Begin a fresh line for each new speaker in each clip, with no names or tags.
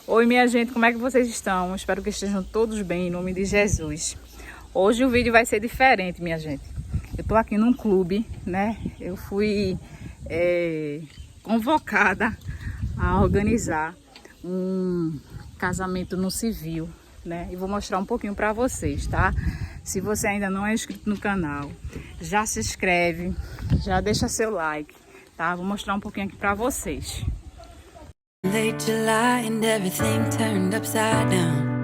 Oi, minha gente, como é que vocês estão? Espero que estejam todos bem, em nome de Jesus. Hoje o vídeo vai ser diferente, minha gente. Eu tô aqui num clube, né? Eu fui convocada a organizar um casamento no civil, né? E vou mostrar um pouquinho pra vocês, tá? Se você ainda não é inscrito no canal, já se inscreve, já deixa seu like, tá? Vou mostrar um pouquinho aqui pra vocês.
Late July and everything turned upside down.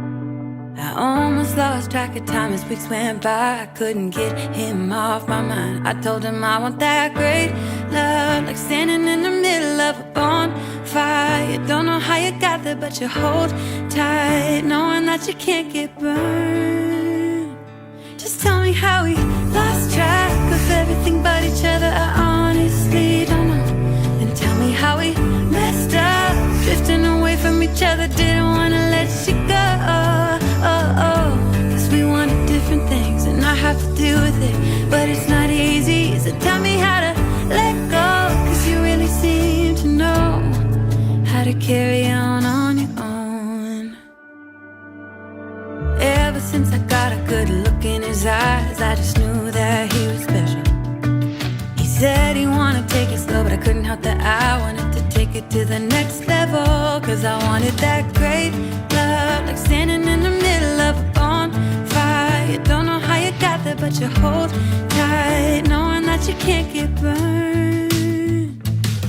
I almost lost track of time as weeks went by. I couldn't get him off my mind. I told him I want that great love, like standing in the middle of a bonfire. You don't know how you got there, but you hold tight, knowing that you can't get burned. Just tell me how we lost track of everything but each other. I honestly don't know. Then tell me how we messed up, drifting away from each other, didn't wanna let you go. Cause we wanted different things and I have to deal with it, but it's not easy. So tell me how to let go, cause you really seem to know how to carry on your own. Ever since I got a good look in his eyes, I just knew that he was special. He said he wanted to take it slow, but I couldn't help that I wanted to take it to the next level. Cause I wanted that great love, like standing in the middle of a bonfire. You don't know how you got there, but you hold tight, knowing that you can't get burned.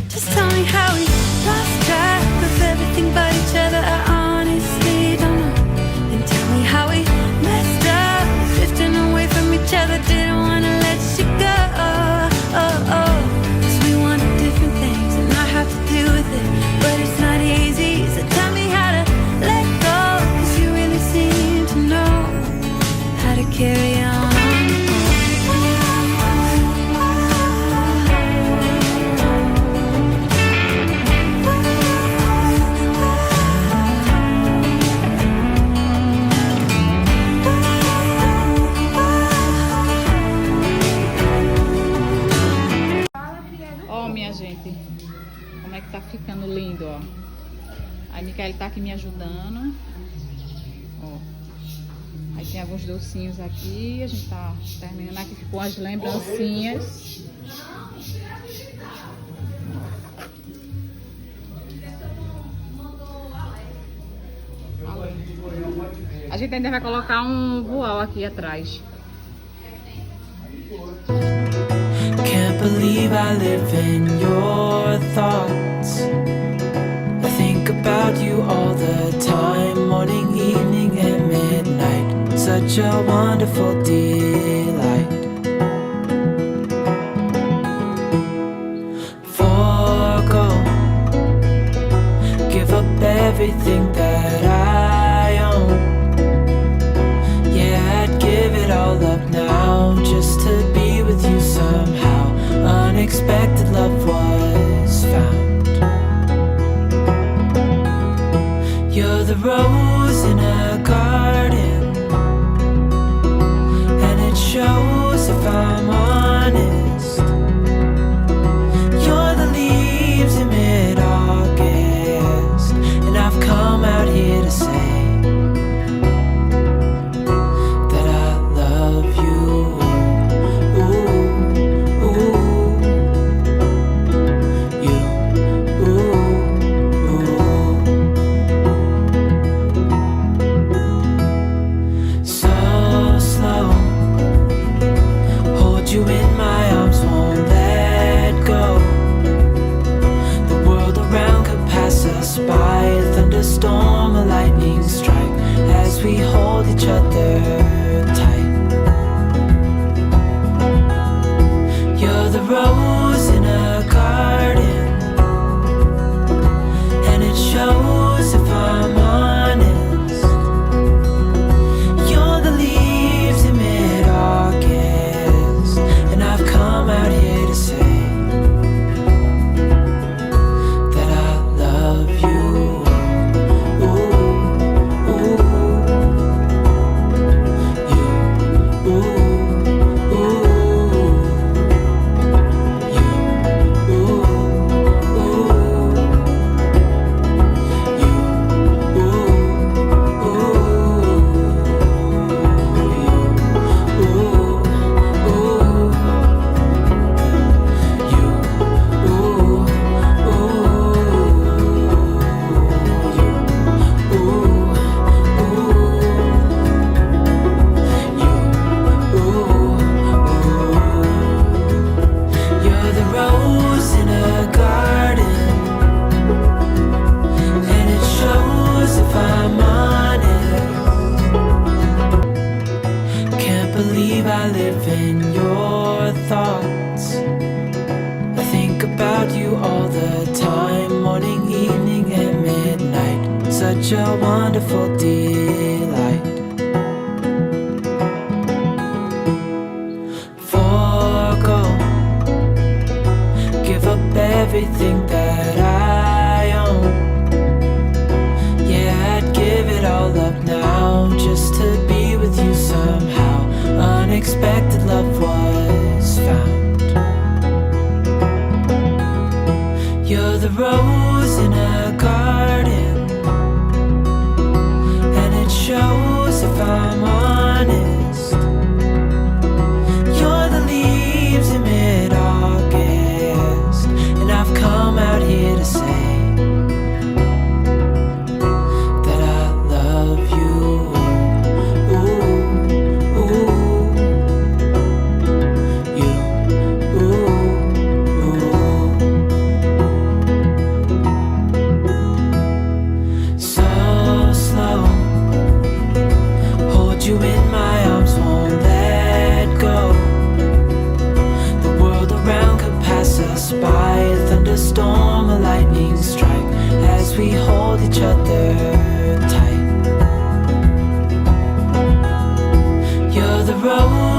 Just tell me how we lost track of everything but each other. I honestly don't know. Then tell me how we messed up, drifting away from each other, didn't wanna let you go. Cause we wanted different things and I have to deal with it, but it's not easy. So tell me how to let go, cause you really seem to know how to carry on.
Ó, minha gente, como é que tá ficando lindo, ó. A Micaele tá aqui me ajudando. Ó. Aí tem alguns docinhos aqui. A gente tá terminando aqui com as lembrancinhas. A gente ainda vai colocar um voal aqui atrás.
Can't believe I live in your thoughts. I think about you all the time, morning, evening, and midnight. Such a wonderful delight. Forgo, give up everything that I own. Yeah, I'd give it all up now just to be with you somehow. Unexpected love was found. You're the rose in a garden, and it shows if I'm honest. You're the leaves in mid-August, and I've come out here to say that I love you. such a wonderful delight. Forgo, give up everything that I own. Yeah, I'd give it all up now just to be with you somehow. Unexpected love was found. You're the rose in a garden, and it shows if I'm honest. You're the leaves in mid-August, and I've come out here to say that I love you. Ooh, ooh, you, ooh, ooh. So slow, hold you in my arms, won't let go. The world around could pass us by, a thunderstorm, a lightning strike, as we hold each other tight. You're the rose